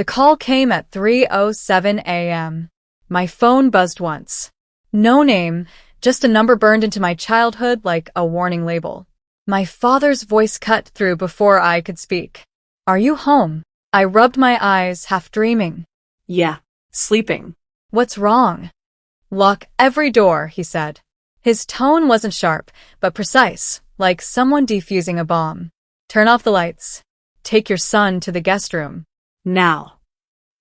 The call came at 3:07 a.m. My phone buzzed once. No name, just a number burned into my childhood like a warning label. My father's voice cut through before I could speak. "Are you home?" I rubbed my eyes, half dreaming. "Yeah, sleeping." "What's wrong?" "Lock every door," he said. His tone wasn't sharp, but precise, like someone defusing a bomb. "Turn off the lights. Take your son to the guest room." "Now."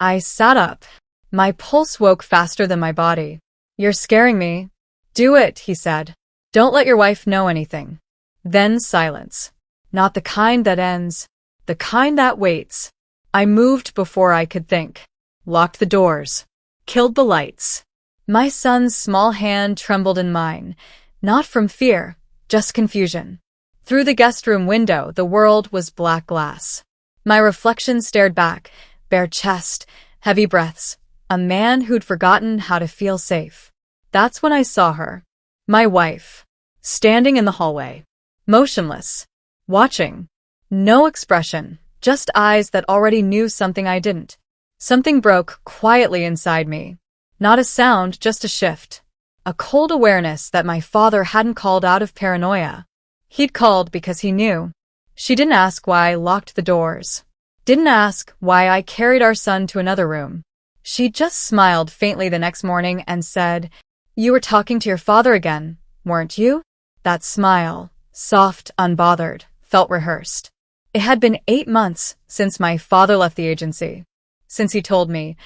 I sat up. My pulse woke faster than my body. "You're scaring me." "Do it," he said. "Don't let your wife know anything." Then silence. Not the kind that ends, the kind that waits. I moved before I could think. Locked the doors. Killed the lights. My son's small hand trembled in mine, not from fear, just confusion. Through the guest room window, the world was black glass. My reflection stared back, bare chest, heavy breaths, a man who'd forgotten how to feel safe. That's when I saw her, my wife, standing in the hallway, motionless, watching. No expression, just eyes that already knew something I didn't. Something broke quietly inside me. Not a sound, just a shift. A cold awareness that my father hadn't called out of paranoia. He'd called because he knew. She didn't ask why I locked the doors. Didn't ask why I carried our son to another room. She just smiled faintly the next morning and said, "You were talking to your father again, weren't you?" That smile, soft, unbothered, felt rehearsed. It had been 8 months since my father left the agency. Since he told me,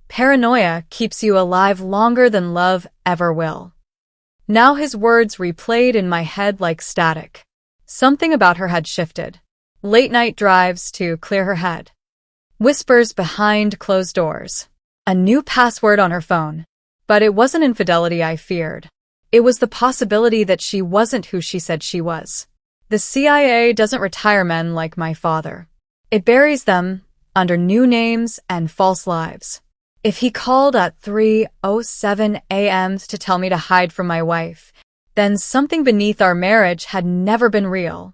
paranoia keeps you alive longer than love ever will. Now his words replayed in my head like static. Something about her had shifted. Late-night drives to clear her head. Whispers behind closed doors. A new password on her phone. But it wasn't infidelity I feared. It was the possibility that she wasn't who she said she was. The CIA doesn't retire men like my father. It buries them under new names and false lives. If he called at 3:07 a.m. to tell me to hide from my wife, then something beneath our marriage had never been real.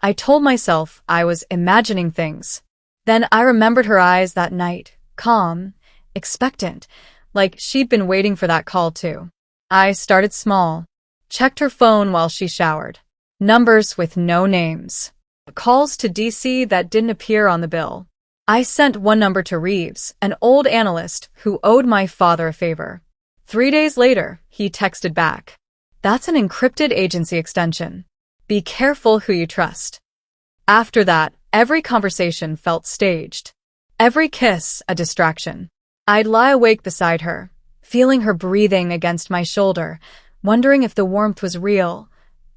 I told myself I was imagining things. Then I remembered her eyes that night, calm, expectant, like she'd been waiting for that call too. I started small, checked her phone while she showered. Numbers with no names. Calls to DC that didn't appear on the bill. I sent one number to Reeves, an old analyst who owed my father a favor. 3 days later, he texted back. "That's an encrypted agency extension. Be careful who you trust." After that, every conversation felt staged. Every kiss a distraction. I'd lie awake beside her, feeling her breathing against my shoulder, wondering if the warmth was real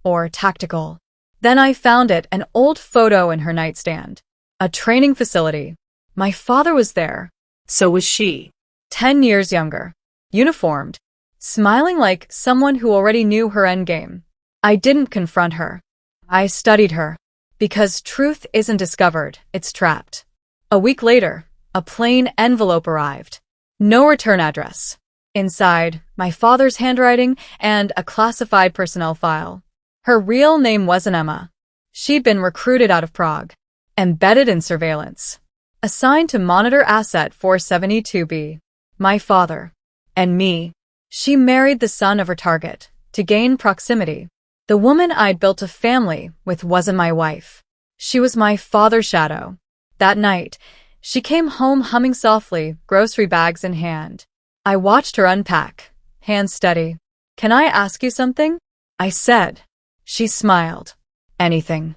or tactical. Then I found it, an old photo in her nightstand. A training facility. My father was there. So was she. 10 years younger. Uniformed. Smiling like someone who already knew her endgame. I didn't confront her. I studied her. Because truth isn't discovered, it's trapped. A week later, a plain envelope arrived. No return address. Inside, my father's handwriting and a classified personnel file. Her real name wasn't Emma. She'd been recruited out of Prague. Embedded in surveillance. Assigned to monitor Asset 472B. My father. And me. She married the son of her target, to gain proximity. The woman I'd built a family with wasn't my wife. She was my father's shadow. That night, she came home humming softly, grocery bags in hand. I watched her unpack, hands steady. "Can I ask you something?" I said. She smiled. "Anything."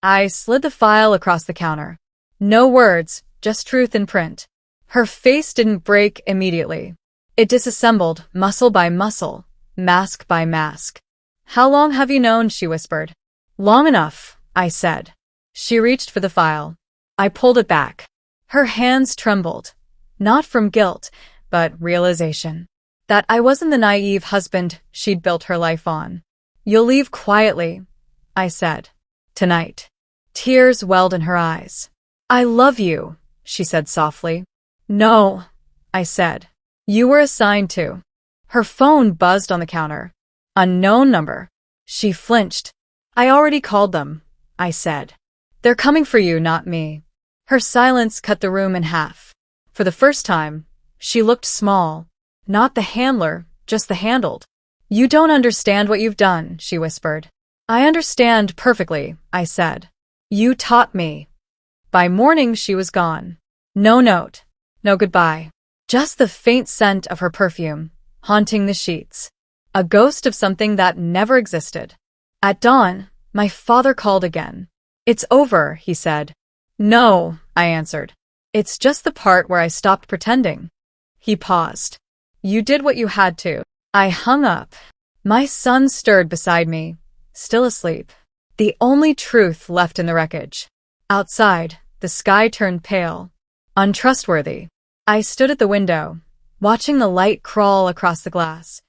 I slid the file across the counter. No words, just truth in print. Her face didn't break immediately. It disassembled, muscle by muscle, mask by mask. "How long have you known?" she whispered. "Long enough," I said. She reached for the file. I pulled it back. Her hands trembled. Not from guilt, but realization. That I wasn't the naive husband she'd built her life on. "You'll leave quietly," I said. "Tonight." Tears welled in her eyes. "I love you," she said softly. "No," I said. "You were assigned to." Her phone buzzed on the counter. Unknown number. She flinched. "I already called them," I said. "They're coming for you, not me." Her silence cut the room in half. For the first time, she looked small. Not the handler, just the handled. You don't understand what you've done, she whispered. I understand perfectly, I said. You taught me. By morning she was gone. No note. No goodbye. Just the faint scent of her perfume, haunting the sheets. A ghost of something that never existed. At dawn, my father called again. It's over, he said. No, I answered. It's just the part where I stopped pretending. He paused. You did what you had to. I hung up. My son stirred beside me, still asleep. The only truth left in the wreckage. Outside, the sky turned pale. Untrustworthy. I stood at the window, watching the light crawl across the glass.